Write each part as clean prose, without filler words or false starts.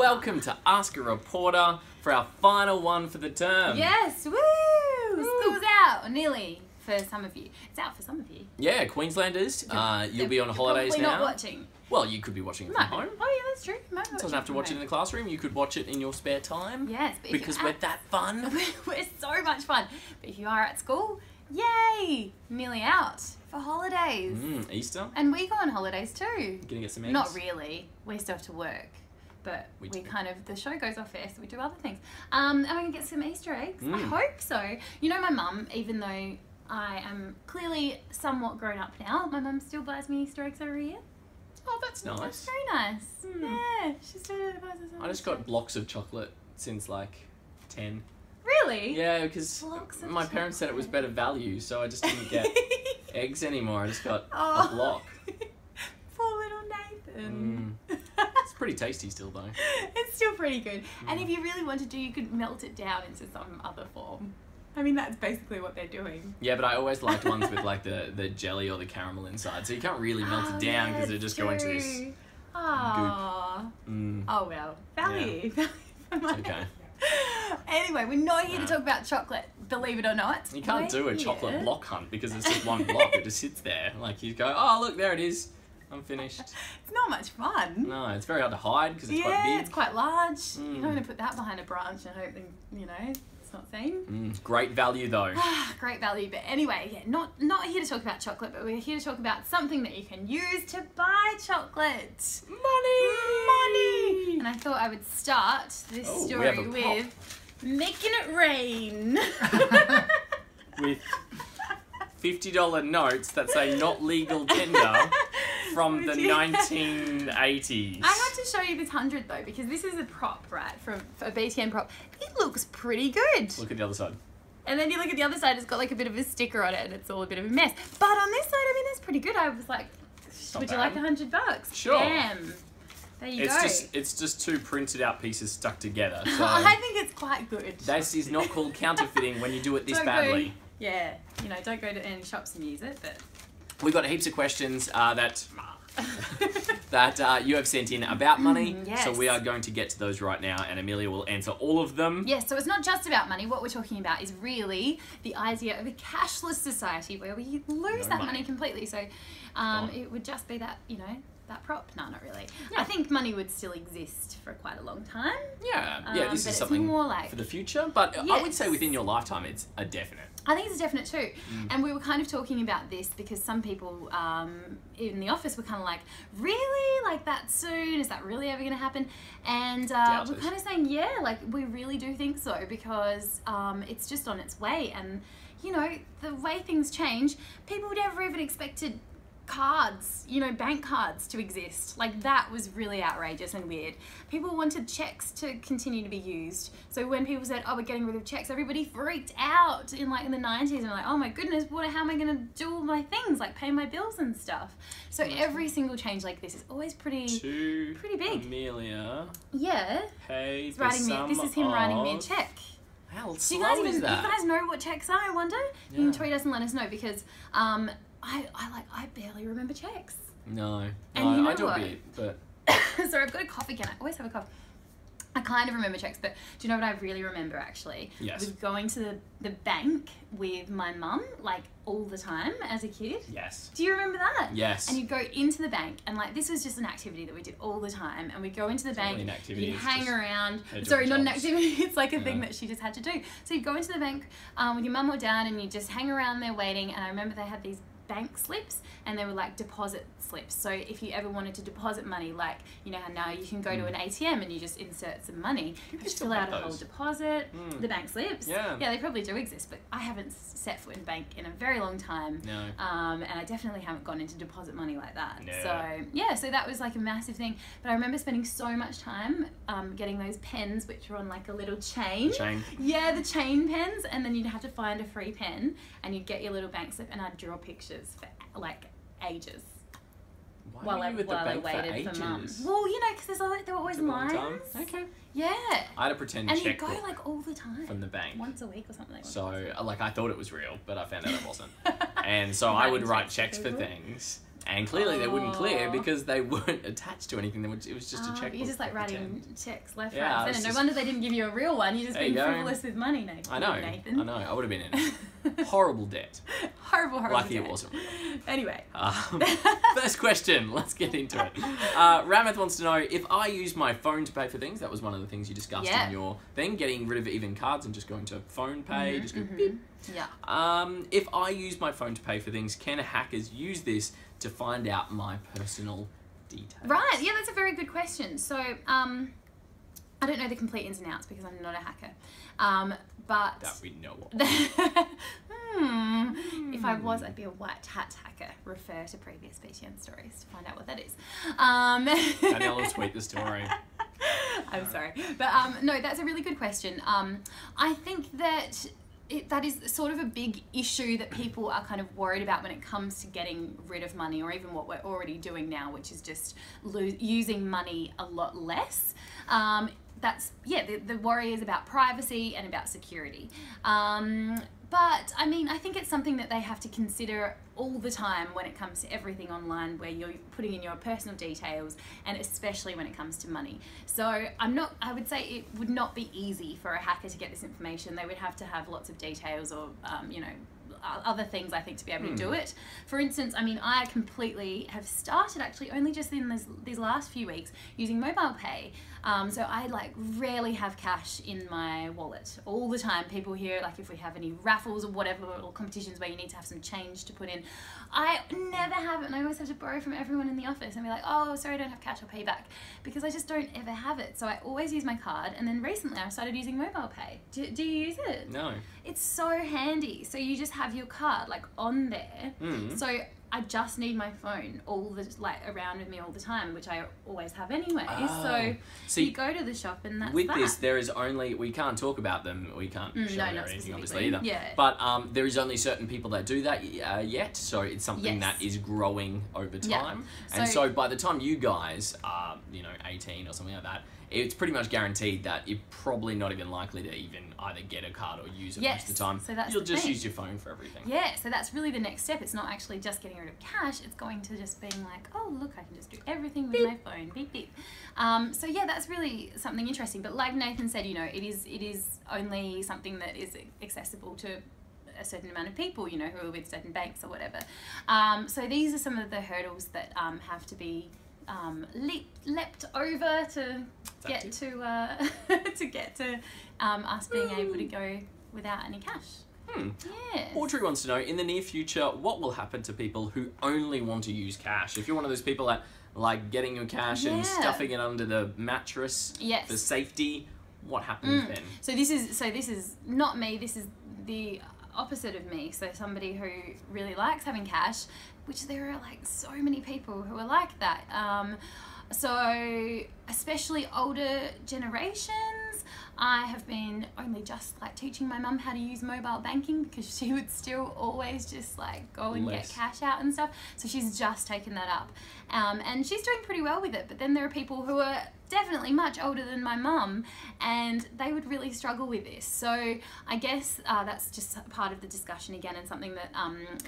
welcome to Ask a Reporter for our final one for the term. Yes, woo! School's out, or nearly, for some of you. It's out for some of you. Yeah, Queenslanders, you'll be on holidays probably now. not watching. Well, you could be watching it from home. Oh yeah, that's true. You might Doesn't have to watch it in the classroom. You could watch it in your spare time. Yes, but because we're that fun. We're so much fun. But if you are at school, yay! Nearly out for holidays. Easter. And we go on holidays too. You gonna get some eggs? Not really. We still have to work. But we kind of, the show goes off first, so we do other things. And we're going to get some Easter eggs. I hope so. You know, my mum, even though I am clearly somewhat grown up now, my mum still buys me Easter eggs every year. Oh, that's nice. That's very nice. Yeah, she still buys us. I just got blocks of chocolate since like 10. Really? Yeah, because my parents said it was better value, so I just didn't get eggs anymore. I just got a block. Poor little Nathan. It's pretty tasty still though. It's still pretty good. And if you really wanted to, you could melt it down into some other form. I mean, that's basically what they're doing. Yeah, but I always liked ones with like the jelly or the caramel inside, so you can't really melt it down because they just go into this goop. Oh well. Value. Yeah. Okay. Anyway, we're not here to talk about chocolate, believe it or not. You can't do a chocolate block hunt because it's just one block. It just sits there. Like you go, oh look, there it is. I'm finished. It's not much fun. No, it's very hard to hide because it's quite big. Yeah, it's quite large. You don't want to put that behind a branch and hope that, you know, it's not seen. Great value though. Great value. But anyway, yeah, not here to talk about chocolate, but we're here to talk about something that you can use to buy chocolate. Money! And I thought I would start this story with making it rain. With $50 notes that say not legal tender from the 1980s. I had to show you this 100 though, because this is a prop, right, from a BTN prop. It looks pretty good. Look at the other side. And then you look at the other side, it's got like a bit of a sticker on it and it's all a bit of a mess. But on this side, I mean, that's pretty good. I was like, would you like $100? Sure. Bam. There you go. It's just two printed out pieces stuck together. So I think it's quite good. This is not called counterfeiting when you do it this badly. Yeah, you know, don't go to any shops and use it, but... We've got heaps of questions that you have sent in about money. Yes. So we are going to get to those right now, and Amelia will answer all of them. Yes, so it's not just about money. What we're talking about is really the idea of a cashless society where we lose that money completely. So it would just be that, you know, that prop. No, not really. Yeah. I think money would still exist for quite a long time. Yeah, this is something more like for the future, but I would say within your lifetime it's a definite. I think it's a definite too. And we were kind of talking about this because some people in the office were kind of like, really? Like that soon? Is that really ever going to happen? And we're kind of saying, yeah, like we really do think so because it's just on its way. And, you know, the way things change, people never even expected cards, you know, bank cards to exist. Like that was really outrageous and weird. People wanted checks to continue to be used. So when people said, oh, we're getting rid of checks, everybody freaked out in the 90s and like, oh my goodness, how am I going to do all my things, like pay my bills and stuff? So every single change like this is always pretty big. Amelia. Yeah. Hey, this is him writing me a check. How slow is that? Do you guys know what checks are, I wonder? Yeah. You can tweet us and let us know because I barely remember checks. No, and you know I do a bit, but... Sorry, I've got a cough again. I always have a cough. I kind of remember checks, but do you know what I really remember actually? Yes. Was going to the bank with my mum, like all the time as a kid. Yes. Do you remember that? Yes. And you'd go into the bank, and like this was just an activity that we did all the time, and we'd go into the bank, you'd hang around. Sorry, not an activity, it's like a thing that she just had to do. So you'd go into the bank with your mum or dad, and you'd just hang around there waiting, and I remember they had these bank slips and they were like deposit slips, so if you ever wanted to deposit money, like you know how now you can go to an ATM and you just insert some money, you fill out a whole deposit. The bank slips, yeah, they probably do exist, but I haven't set foot in a bank in a very long time. No. And I definitely haven't gone into deposit money like that. No. So yeah, so that was like a massive thing, but I remember spending so much time getting those pens which were on like a little chain. Yeah, the chain pens, and then you'd have to find a free pen and you'd get your little bank slip and I'd draw pictures for like ages. While I waited for mum. Well, you know, because there were always lines. Okay. Yeah. I had a pretend checkbook. checkbook. And you go like all the time. From the bank. Once a week or something. So, like, I thought it was real, but I found out it wasn't. And so I would write checks for things. And clearly they wouldn't clear because they weren't attached to anything. It was just a checkbook. You're just like writing checks left, Yeah, right, center. No wonder they didn't give you a real one. You're just being frivolous with money, Nathan. I know. I would have been in horrible debt. Horrible Lucky debt. it wasn't real. Anyway. First question. Let's get into it. Ramath wants to know, if I use my phone to pay for things, that was one of the things you discussed in your thing, getting rid of even cards and just going to phone pay, just go beep. Yeah. If I use my phone to pay for things, can hackers use this to find out my personal details? Right, yeah, that's a very good question. So, I don't know the complete ins and outs because I'm not a hacker. But... That we know of. If I was, I'd be a white hat hacker. Refer to previous BTN stories to find out what that is. Danielle will tweet the story. I'm sorry. But no, that's a really good question. I think that that is sort of a big issue that people are kind of worried about when it comes to getting rid of money, or even what we're already doing now, which is just using money a lot less. That's, yeah, the worry is about privacy and about security. But, I mean, I think it's something that they have to consider all the time when it comes to everything online, where you're putting in your personal details, and especially when it comes to money. So I would say it would not be easy for a hacker to get this information. They would have to have lots of details or, other things, I think, to be able to do it. For instance, I mean, I completely have started actually only just in these last few weeks using mobile pay. So I like rarely have cash in my wallet. All the time people hear, like, if we have any raffles or whatever, or competitions where you need to have some change to put in, I never have it, and I always have to borrow from everyone in the office and be like, oh, sorry, I don't have cash, I'll pay you back, because I just don't ever have it. So I always use my card, and then recently I started using mobile pay. Do you use it? No. It's so handy. So you just have your card like on there. So I just need my phone around with me all the time, which I always have anyway. So you go to the shop and that's with this, there is only, we can't talk about them. We can't show or anything, obviously, either. Yeah. But there is only certain people that do that yet. So it's something that is growing over time. Yeah. And so by the time you guys are, 18 or something like that, it's pretty much guaranteed that you're probably not even likely to even either get a card or use it most of the time. So that's You'll just use your phone for everything. Yeah, so that's really the next step. It's not actually just getting rid of cash. It's going to just being like, oh, look, I can just do everything with my phone. Beep, beep. So yeah, that's really something interesting. But like Nathan said, it is only something that is accessible to a certain amount of people, who are with certain banks or whatever. So these are some of the hurdles that have to be leapt over to get to us being able to go without any cash. Yes. Audrey wants to know, in the near future, what will happen to people who only want to use cash? If you're one of those people that like getting your cash and stuffing it under the mattress for safety, what happens then? So this is not me. This is the opposite of me. So somebody who really likes having cash, which there are like so many people who are like that. So especially older generations, I have been only just like teaching my mum how to use mobile banking, because she would still always just like go and get cash out and stuff. So she's just taken that up, and she's doing pretty well with it. But then there are people who are definitely much older than my mum, and they would really struggle with this. So I guess that's just part of the discussion again, and something that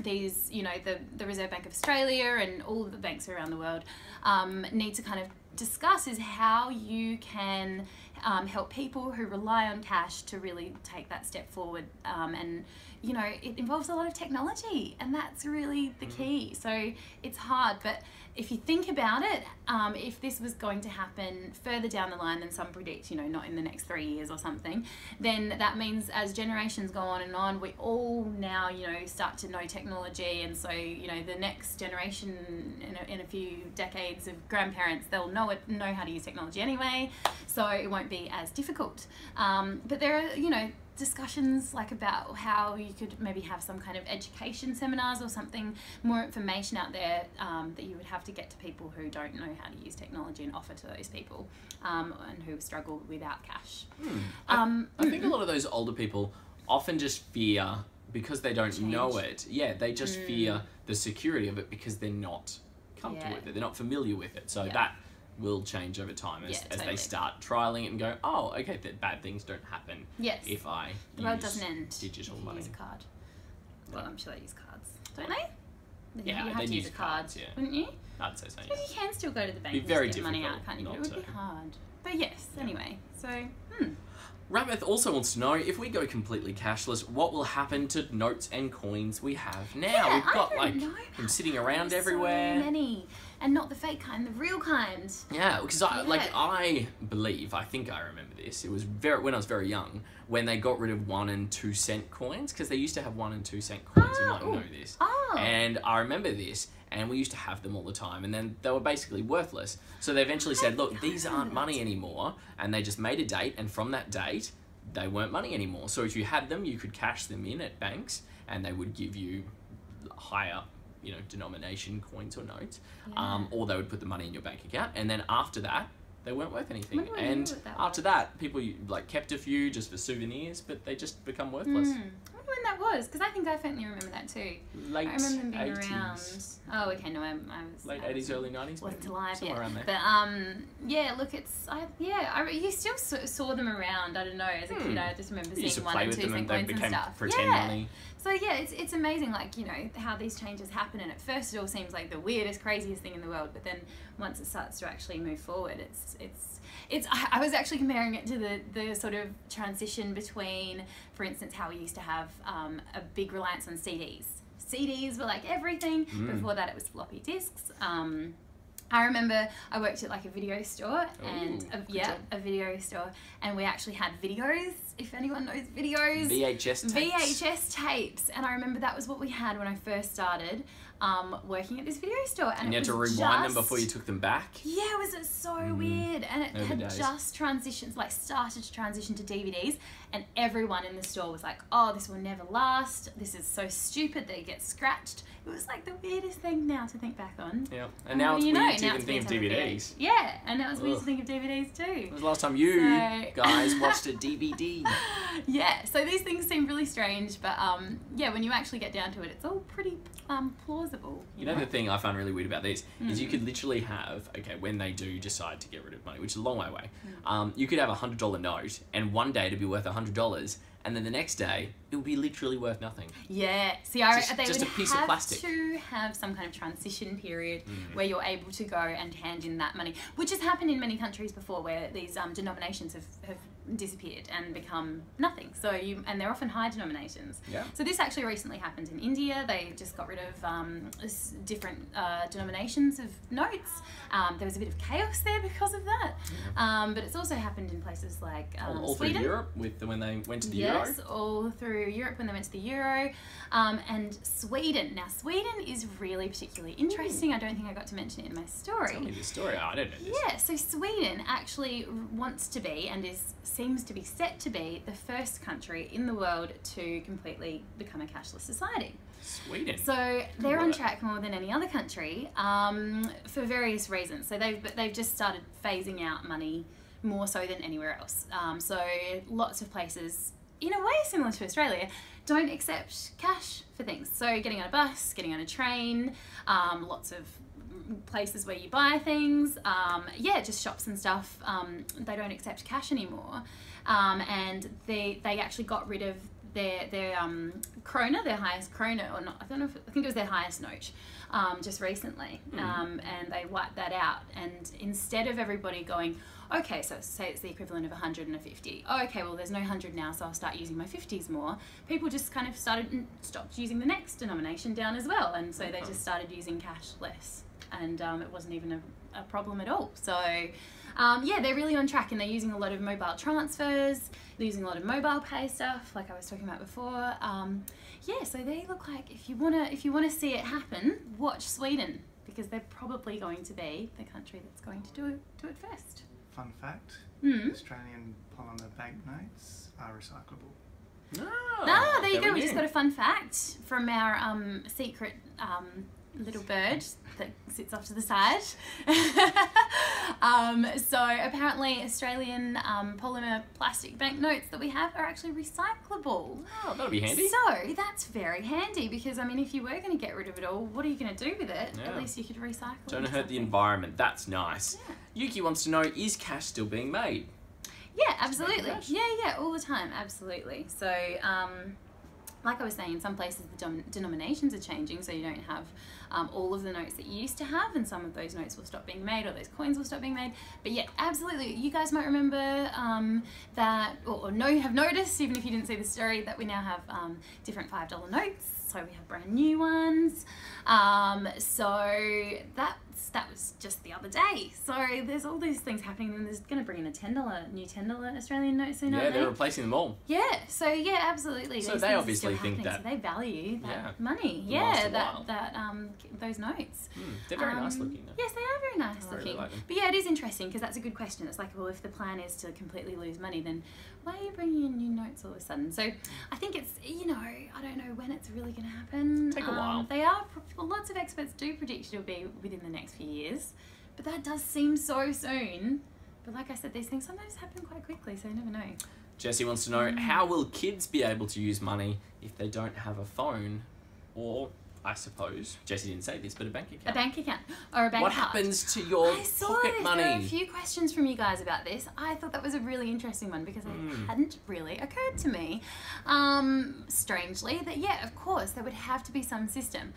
these, the Reserve Bank of Australia and all of the banks around the world need to kind of discuss, is how you can help people who rely on cash to really take that step forward. And it involves a lot of technology, and that's really the key. So it's hard, but if you think about it, if this was going to happen further down the line than some predict, not in the next 3 years or something, then that means as generations go on, we all now, start to know technology. And so, the next generation in a few decades of grandparents, they'll know how to use technology anyway, so it won't be as difficult. But there are, discussions like about how you could maybe have some kind of education seminars or something, more information out there that you would have to get to people who don't know how to use technology, and offer to those people and who struggle without cash. I think a lot of those older people often just fear, because they don't know it. Yeah, they just fear the security of it because they're not comfortable with it. They're not familiar with it. So that will change over time as they start trialing it and go, oh, okay, that bad things don't happen if I the world doesn't end digital money. Use a card. Well, I'm sure they use cards, don't they? Then you have to use a card, wouldn't you? I'd say so, yeah. Because you can still go to the bank and get money out, can't you? But it would be hard. But yes, anyway, so, Rameth also wants to know, if we go completely cashless, what will happen to notes and coins we have now? Yeah, we've got them sitting around everywhere. So many. And not the fake kind, the real kind. Yeah, because I think I remember this. It was when I was very young, when they got rid of 1 and 2 cent coins, because they used to have 1 and 2 cent coins. You might know this. Oh. And I remember this, and we used to have them all the time, and then they were basically worthless. So they eventually said, look, these aren't money anymore, and they just made a date, and from that date, they weren't money anymore. So if you had them, you could cash them in at banks, and they would give you higher, denomination coins or notes, or they would put the money in your bank account, and then after that, they weren't worth anything. And after that, people kept a few just for souvenirs, but they just become worthless. I wonder when that was, because I think I faintly remember that too. Late I remember them being 80s. Around. Oh, okay, no, I was late 80s, early 90s. Wasn't alive somewhere yet. around there. But look, you still saw them around. I don't know, as a kid, I just remember seeing 1 and 2 cent coins and stuff. Pretend money. So yeah, it's amazing, how these changes happen, and at first it all seems like the weirdest, craziest thing in the world, but then once it starts to actually move forward, I was actually comparing it to the sort of transition between, for instance, how we used to have a big reliance on CDs. CDs were like everything. Before that, it was floppy disks. I remember I worked at a video store, and a video store, and we actually had videos. If anyone knows videos, VHS tapes, and I remember that was what we had when I first started working at this video store. And you had to rewind them before you took them back. Yeah, it was so weird, and it had just started to transition to DVDs, and everyone in the store was like, "Oh, this will never last. This is so stupid that it gets scratched." It was the weirdest thing now to think back on. Yeah, and now it's weird to even think of DVDs. Yeah, and now it's weird to think of DVDs too. When was the last time you guys watched a DVD? Yeah, so these things seem really strange, but when you actually get down to it, it's all pretty plausible. You know the thing I find really weird about these is you could literally have, when they do decide to get rid of money, which is a long way away, you could have a $100 note, and one day it'd be worth $100, and then the next day it would be literally worth nothing. Yeah, see, they would have to have some kind of transition period where you're able to go and hand in that money, which has happened in many countries before, where these denominations have disappeared and become nothing. So and they're often high denominations. Yeah. So this actually recently happened in India. They just got rid of different denominations of notes. There was a bit of chaos there because of that. But it's also happened in places like all Sweden. Through Europe when they went to the Euro. Yes, all through Europe when they went to the Euro. And Sweden. Now, Sweden is really particularly interesting. I don't think I got to mention it in my story. Tell me the story. I don't know this. Yeah, so Sweden actually wants to be, and seems to be set to be, the first country in the world to completely become a cashless society. Sweden. So they're on track more than any other country for various reasons. So they've just started phasing out money more so than anywhere else. So lots of places, in a way similar to Australia, don't accept cash for things. So getting on a bus, getting on a train, lots of places where you buy things, just shops and stuff, they don't accept cash anymore. And they actually got rid of their krona, their highest krona, or not, I think it was their highest note, just recently. And they wiped that out. And instead of everybody going, okay, so say it's the equivalent of 100 and a 50. Oh, okay, well, there's no 100 now, so I'll start using my 50s more. People just kind of stopped using the next denomination down as well. And so they just started using cash less. And it wasn't even a problem at all. So, they're really on track, and they're using a lot of mobile transfers. They're using a lot of mobile pay stuff, like I was talking about before. So they look like, if you wanna see it happen, watch Sweden, because they're probably going to be the country that's going to do it first. Fun fact: Australian polymer banknotes are recyclable. There you go. We just got a fun fact from our secret little bird that sits off to the side. So apparently Australian polymer plastic banknotes that we have are actually recyclable. Oh, that'll be handy. So that's very handy, because I mean, if you were going to get rid of it all, what are you going to do with it? Yeah. At least you could recycle it. Don't hurt the environment. That's nice. Yeah. Yuki wants to know, is cash still being made? Yeah, absolutely. Yeah, all the time, absolutely. So like I was saying, in some places the denominations are changing, so you don't have all of the notes that you used to have, and some of those notes will stop being made, or those coins will stop being made. But yeah, absolutely, you guys might remember that, or have noticed, even if you didn't see the story, that we now have different $5 notes. So we have brand new ones. So that was just the other day. So there's all these things happening, and there's going to bring in a new $10 Australian note soon. Yeah, they're replacing them all. Yeah. So yeah, absolutely. So they obviously think that. So they value that money. Yeah, those notes. They're very nice looking. Though. Yes, they are very nice looking. Really like them. But yeah, it is interesting because that's a good question. It's like, well, if the plan is to completely lose money, then why are you bringing in new notes all of a sudden? So I think it's, I don't know when it's really going to happen. Take a while. Lots of experts do predict it'll be within the next few years, but that does seem so soon. But like I said, these things sometimes happen quite quickly, so you never know. Jesse wants to know, how will kids be able to use money if they don't have a phone, or I suppose, Jesse didn't say this, but a bank account. A bank account or a bank card. What happens to your pocket money? There are a few questions from you guys about this. I thought that was a really interesting one because it hadn't really occurred to me. Strangely, that yeah, of course, there would have to be some system.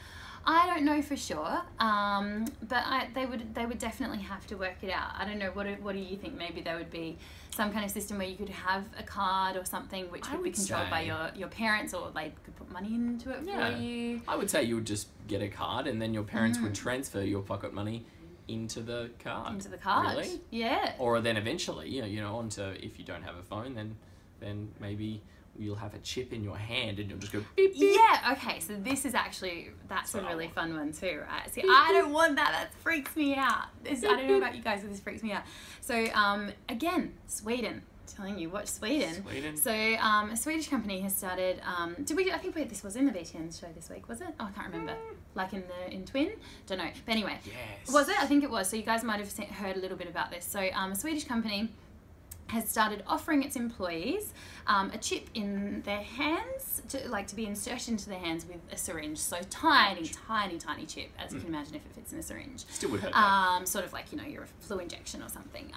I don't know for sure, but they would definitely have to work it out. I don't know. What do you think? Maybe there would be some kind of system where you could have a card or something which would be controlled by your parents, or they could put money into it for you. I would say you would just get a card, and then your parents would transfer your pocket money into the card. Into the card. Really? Yeah. Or then eventually, onto, if you don't have a phone, then maybe you'll have a chip in your hand and you'll just go beep, beep. Yeah, okay, so this is actually, that's a really fun one too, right? See, I don't want that. That freaks me out. I don't know about you guys, but this freaks me out. So, again, Sweden. Telling you, watch Sweden. So, a Swedish company has started, I think this was in the BTN show this week, was it? Oh, I can't remember. Like in Twin? Don't know. But anyway. Yes. Was it? I think it was. So you guys might have heard a little bit about this. So, a Swedish company has started offering its employees a chip in their hands to be inserted into their hands with a syringe. So tiny chip, as you can imagine if it fits in a syringe. Still would hurt. Sort of like, your flu injection or something.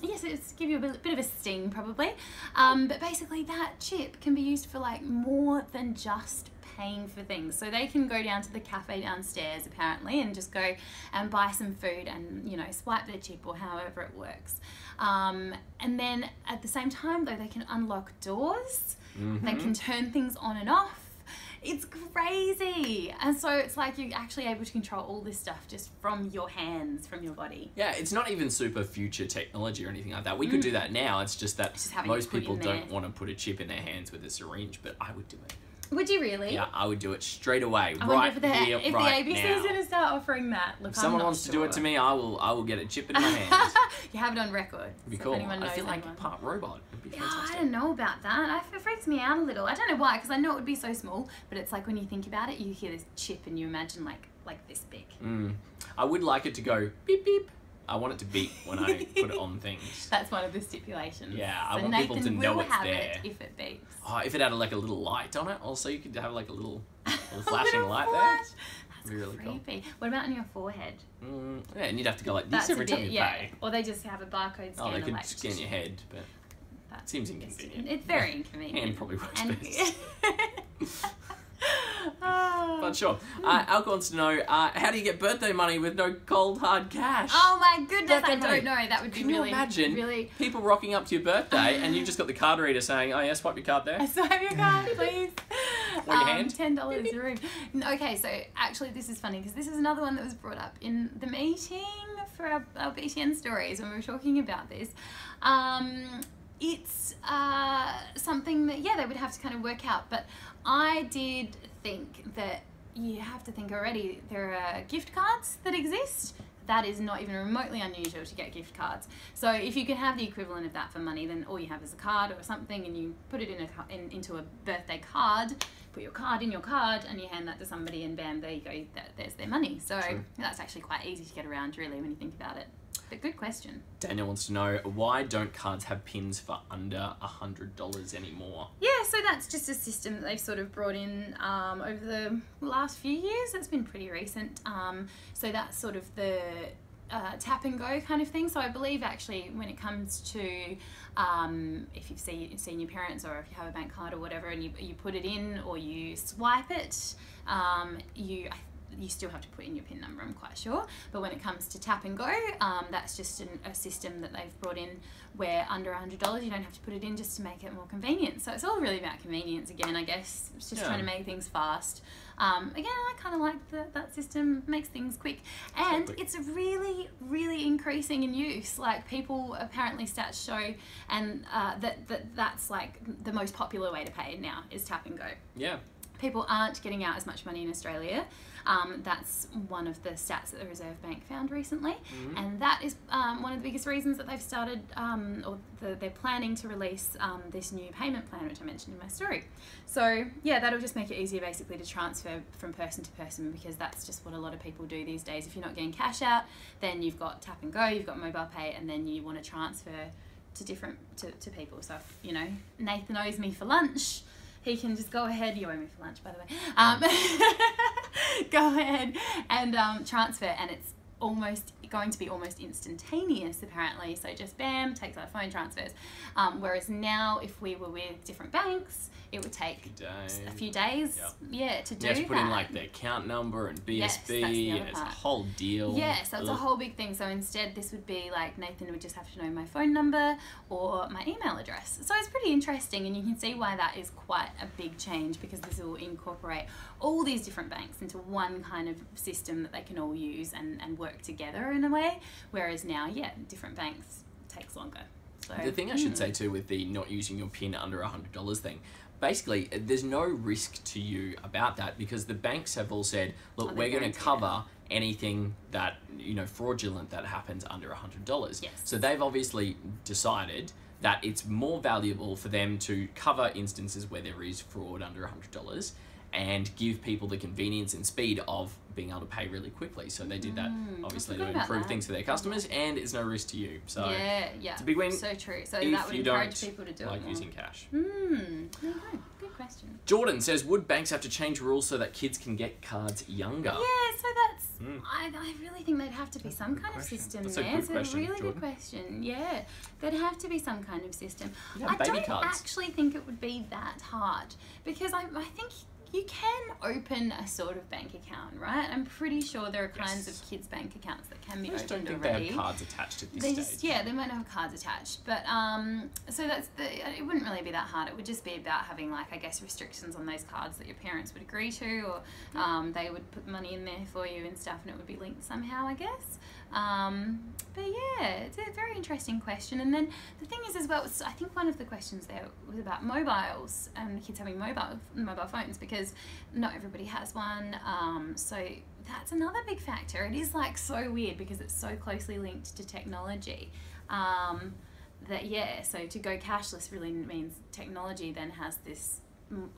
Yes, it's give you a bit of a sting probably. But basically that chip can be used for like more than just paying for things. So they can go down to the cafe downstairs apparently and just go and buy some food and swipe their chip or however it works. And then at the same time though, they can unlock doors. They can turn things on and off. It's crazy. And so it's like you're actually able to control all this stuff just from your hands, from your body. Yeah, it's not even super future technology or anything like that. We could do that now. It's just that most people don't want to put a chip in their hands with a syringe, but I would do it. Would you really? Yeah, I would do it straight away, if right the here, right now. If the ABC's going to start offering that, look, if someone wants to do it to me, I will get a chip in my hands. You have it on record. It'd be cool. I feel like a part robot. It'd be fantastic. I don't know about that. It freaks me out a little. I don't know why, because I know it would be so small, but it's like when you think about it, you hear this chip and you imagine like this big. I would like it to go beep beep. I want it to beep when I put it on things. That's one of the stipulations. Yeah, I want people to know it's there. It if it beeps. Oh, if it had like a little light on it, also you could have like a little flashing light there. That's really creepy. Cool. What about on your forehead? Yeah, and you'd have to go like this every time you pay. Or they just have a barcode scanner. Oh, they could scan your head, but that seems inconvenient. It's very inconvenient. And probably works best. But sure. Alka wants to know, how do you get birthday money with no cold hard cash? Oh my goodness, I don't know. That would be Can you imagine people rocking up to your birthday and you just got the card reader saying, oh yeah, swipe your card there. Swipe your card, please. Or your hand. $10 a room. Okay, so actually this is funny because this is another one that was brought up in the meeting for our BTN stories when we were talking about this. It's something that, they would have to kind of work out. But I did think that you have to think already there are gift cards that exist. That is not even remotely unusual to get gift cards. So if you can have the equivalent of that for money, then all you have is a card or something, and you put it into a birthday card, put your card in your card, and you hand that to somebody, and bam, there you go, there's their money. So that's actually quite easy to get around, really, when you think about it. But good question. Daniel wants to know, why don't cards have pins for under $100 anymore? Yeah, so that's just a system that they've sort of brought in over the last few years. It's been pretty recent. So that's sort of tap and go kind of thing. So I believe actually when it comes to if you've seen your parents, or if you have a bank card or whatever, and you put it in or you swipe it, you still have to put in your PIN number, I'm quite sure. But when it comes to tap and go, that's just a system that they've brought in where under $100 you don't have to put it in, just to make it more convenient. So it's all really about convenience again, I guess. It's just trying to make things fast. Again, I kind of like that system, makes things quick. And it's really, really increasing in use. Like, people, apparently stats show, and that's like the most popular way to pay now is tap and go. Yeah. People aren't getting out as much money in Australia. That's one of the stats that the Reserve Bank found recently. And that is one of the biggest reasons that they've started, they're planning to release this new payment plan, which I mentioned in my story. So yeah, that'll just make it easier basically to transfer from person to person, because that's just what a lot of people do these days. If you're not getting cash out, then you've got tap and go, you've got mobile pay, and then you want to transfer to people. So if, you know, Nathan owes me for lunch, he can just go ahead, you owe me for lunch, by the way, go ahead and transfer, and it's going to be almost instantaneous apparently. So just bam, takes out a phone, transfers. Whereas now, if we were with different banks, it would take a few days, to do that. You have to put in like the account number and BSB, and it's a whole deal. Yeah, so it's a whole big thing. So instead, this would be like, Nathan would just have to know my phone number or my email address. So it's pretty interesting, and you can see why that is quite a big change, because this will incorporate all these different banks into one kind of system that they can all use and work together in a way. Whereas now, different banks takes longer. So the thing I should say too, with the not using your PIN under $100 thing, basically there's no risk to you about that, because the banks have all said, look, we're going to cover anything that, you know, fraudulent that happens under $100. Yes. So they've obviously decided that it's more valuable for them to cover instances where there is fraud under $100 and give people the convenience and speed of being able to pay really quickly. So they did that obviously to improve things for their customers, and it's no risk to you. So it's a big win. So true. So that would encourage people to do it more. Using cash. Good question. Jordan says, would banks have to change rules so that kids can get cards younger? Yeah, so that's I really think there'd have to be some kind of system there. It's a really good question. Yeah, there'd have to be some kind of system. I don't actually think it would be that hard, because I think you can open a sort of bank account, right? I'm pretty sure there are kinds of kids' bank accounts that can be opened already. I don't think they have cards attached at this stage. They might not have cards attached. But, so it wouldn't really be that hard. It would just be about having, like, I guess, restrictions on those cards that your parents would agree to, or they would put money in there for you and stuff, and it would be linked somehow, I guess. But yeah, it's a very interesting question. And then the thing is as well, I think one of the questions there was about mobiles and kids having mobile phones, because not everybody has one. So that's another big factor. It is like so weird, because it's so closely linked to technology. So to go cashless really means technology then has this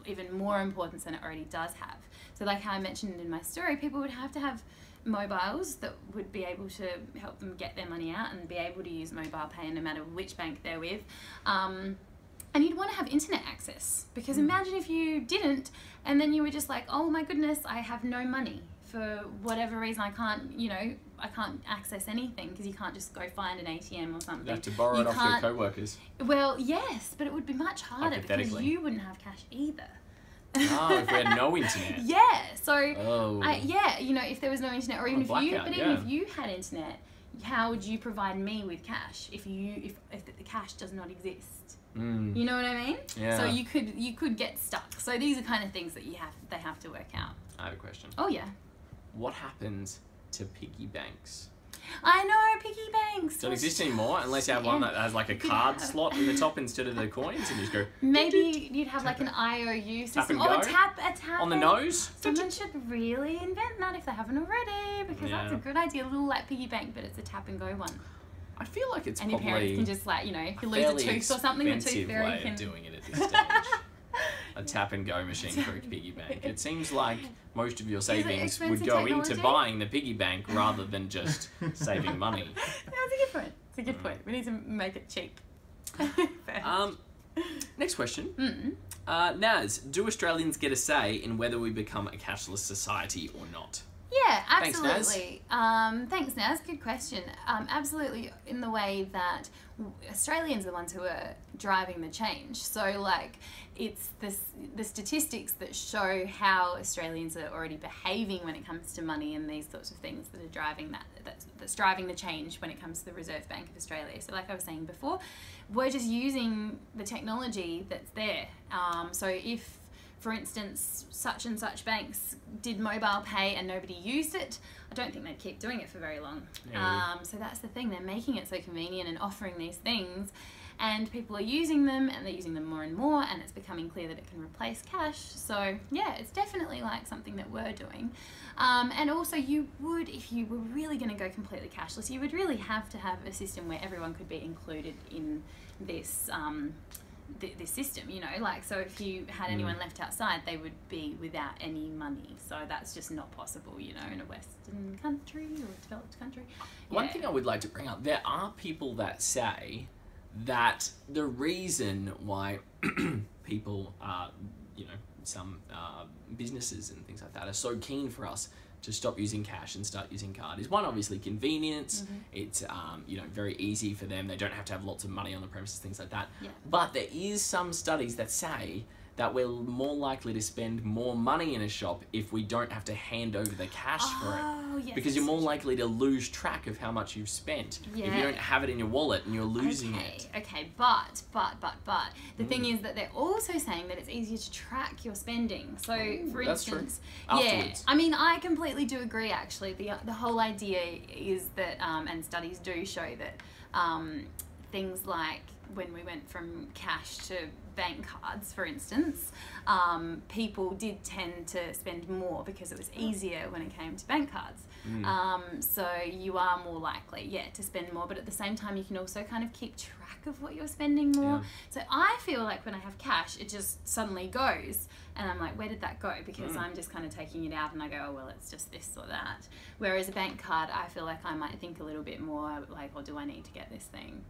even more importance than it already does have. So like how I mentioned in my story, people would have to have mobiles that would be able to help them get their money out and be able to use mobile pay no matter which bank they're with. And you'd want to have internet access, because imagine if you didn't, and then you were just like, oh my goodness, I have no money for whatever reason. I can't access anything, because you can't just go find an ATM or something. You have to borrow it off your co-workers. Well, yes, but it would be much harder, because you wouldn't have cash either. If we had no internet. So if there was no internet, or even if you had internet, how would you provide me with cash if the cash does not exist? You know what I mean? Yeah. So you could get stuck. So these are kind of things that they have to work out. I have a question. Oh yeah. What happens to piggy banks? I know, piggy banks don't exist anymore unless you have one that has like a card slot in the top instead of the coins, and you just go. Maybe you'd have like an IOU system, or a tap on the nose. Someone should really invent that if they haven't already, because that's a good idea. A little like piggy bank, but it's a tap and go one. I feel like it's and probably your parents can just like, if you lose a tooth or something, the tooth fairy can doing it at this stage. A tap and go machine for a piggy bank. It seems like most of your savings would go into buying the piggy bank rather than just saving money. That's a good point. It's a good point. We need to make it cheap. Next question. Naz, do Australians get a say in whether we become a cashless society or not? Yeah, absolutely. Thanks, Naz. Good question. Absolutely, in the way that Australians are the ones who are driving the change. So, like, it's the statistics that show how Australians are already behaving when it comes to money and these sorts of things that are driving that's driving the change when it comes to the Reserve Bank of Australia. So, like I was saying before, we're just using the technology that's there. So if, for instance, such and such banks did mobile pay and nobody used it, I don't think they'd keep doing it for very long. Yeah. So that's the thing, they're making it so convenient and offering these things, and people are using them, and they're using them more and more, and it's becoming clear that it can replace cash. So yeah, it's definitely like something that we're doing. And also you would, if you were really going to go completely cashless, you would really have to have a system where everyone could be included in this this system, you know, like, so if you had anyone left outside, they would be without any money. So that's just not possible, you know, in a Western country or a developed country. One thing I would like to bring up, there are people that say that the reason why people are, you know, some businesses and things like that are so keen for us to stop using cash and start using card is, one, obviously convenience. It's you know, very easy for them. They don't have to have lots of money on the premises, things like that. But there is some studies that say that we're more likely to spend more money in a shop if we don't have to hand over the cash for it. Yes, because you're more likely to lose track of how much you've spent if you don't have it in your wallet and you're losing it. Okay, but the thing is that they're also saying that it's easier to track your spending. So, for instance, I mean, I completely do agree. Actually, the whole idea is that, and studies do show that things like when we went from cash to bank cards, for instance, people did tend to spend more because it was easier when it came to bank cards. So you are more likely, to spend more, but at the same time you can also kind of keep track of what you're spending more. So I feel like when I have cash, it just suddenly goes, and I'm like, where did that go? Because I'm just kind of taking it out and I go, oh, well, it's just this or that. Whereas a bank card, I feel like I might think a little bit more like, oh, do I need to get this thing?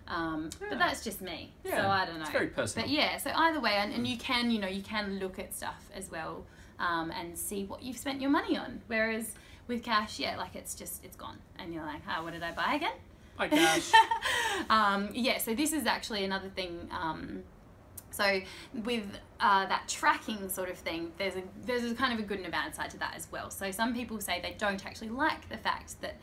But that's just me, so I don't know. It's very personal. But so either way, and you can, you know, you can look at stuff as well, and see what you've spent your money on. Whereas with cash, like it's gone, and you're like, what did I buy again? Buy cash. So this is actually another thing. So with that tracking sort of thing, there's a kind of a good and a bad side to that as well. So some people say they don't actually like the fact that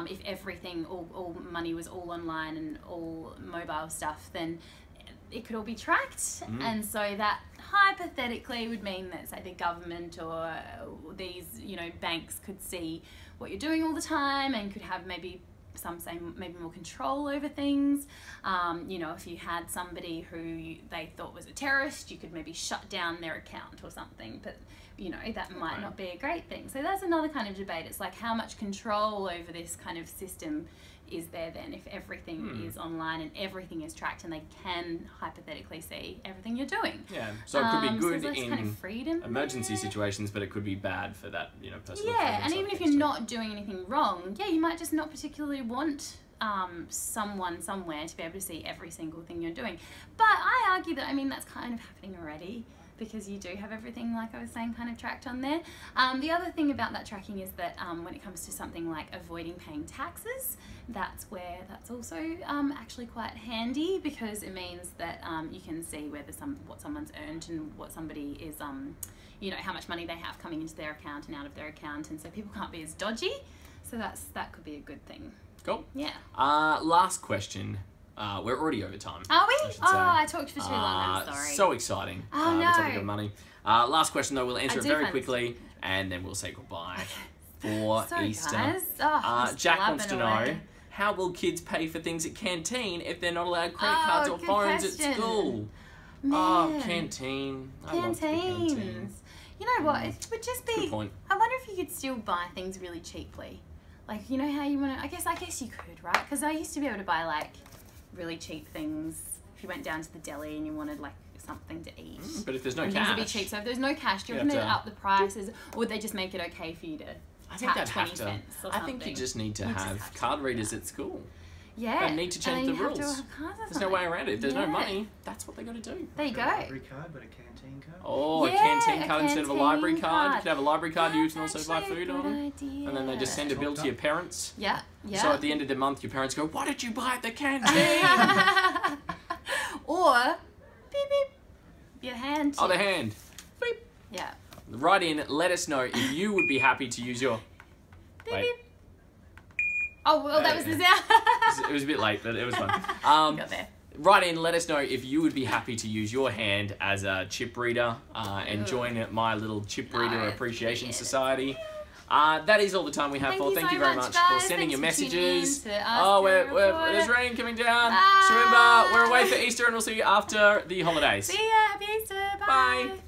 if everything, all money was all online and all mobile stuff, then it could all be tracked. And so that hypothetically would mean that, say, the government or these, you know, banks could see what you're doing all the time and could have maybe, some say, maybe more control over things. You know, if you had somebody who they thought was a terrorist, you could maybe shut down their account or something, but, you know, that might not be a great thing. So that's another kind of debate. It's like, how much control over this kind of system is there then if everything is online and everything is tracked and they can hypothetically see everything you're doing? So it could be good so in kind of freedom emergency situations, but it could be bad for that, you know, personal. And even if you're not doing anything wrong, you might just not particularly want someone somewhere to be able to see every single thing you're doing. But I argue that, I mean, that's kind of happening already, because you do have everything, like I was saying, kind of tracked on there. The other thing about that tracking is that when it comes to something like avoiding paying taxes, that's where that's also actually quite handy, because it means that you can see whether what someone's earned and what somebody is, you know, how much money they have coming into their account and out of their account, and so people can't be as dodgy. So that could be a good thing. Cool. Yeah. Last question. We're already over time. Are we? I talked for too long. I'm sorry. So exciting. Oh, no. The topic of money. Last question, though. We'll answer it very quickly, and then we'll say goodbye for Easter. Guys. Jack wants to know, how will kids pay for things at canteen if they're not allowed credit cards or phones at school? Man. Canteen. I love the canteen. You know what? It would just be... Good point. I wonder if you could still buy things really cheaply. Like, you know how you want to... I guess you could, right? Because I used to be able to buy, like, really cheap things if you went down to the deli and you wanted, like, something to eat. But if there's no cash... Things would be cheap. So if there's no cash, do you reckon they'd up the prices? Or would they just make it okay for you to tap 20 cents or something? I think you just need to have card readers at school. Yeah. They need to change the rules. There's no way around it. If there's no money, that's what they got to do. There you go. A library card, but a canteen card. Oh, yeah, a canteen card instead of a library card. You could have a library card you can also buy food on. Idea. And then they just send a bill to your parents. Yeah, yeah. So at the end of the month, your parents go, "What did you buy at the canteen?" Or, beep, beep, your hand tip. Oh, the hand. Beep. Yeah. Write in, let us know if you would be happy to use your... Beep, Wait. beep. Oh, well, that was the sound. It was a bit late, but it was fun. Got there. Write in, let us know if you would be happy to use your hand as a chip reader and join my little chip reader appreciation society. That is all the time we have for. Thank you very much for sending your messages. There's rain coming down. So remember, we're away for Easter and we'll see you after the holidays. See ya. Happy Easter. Bye. Bye.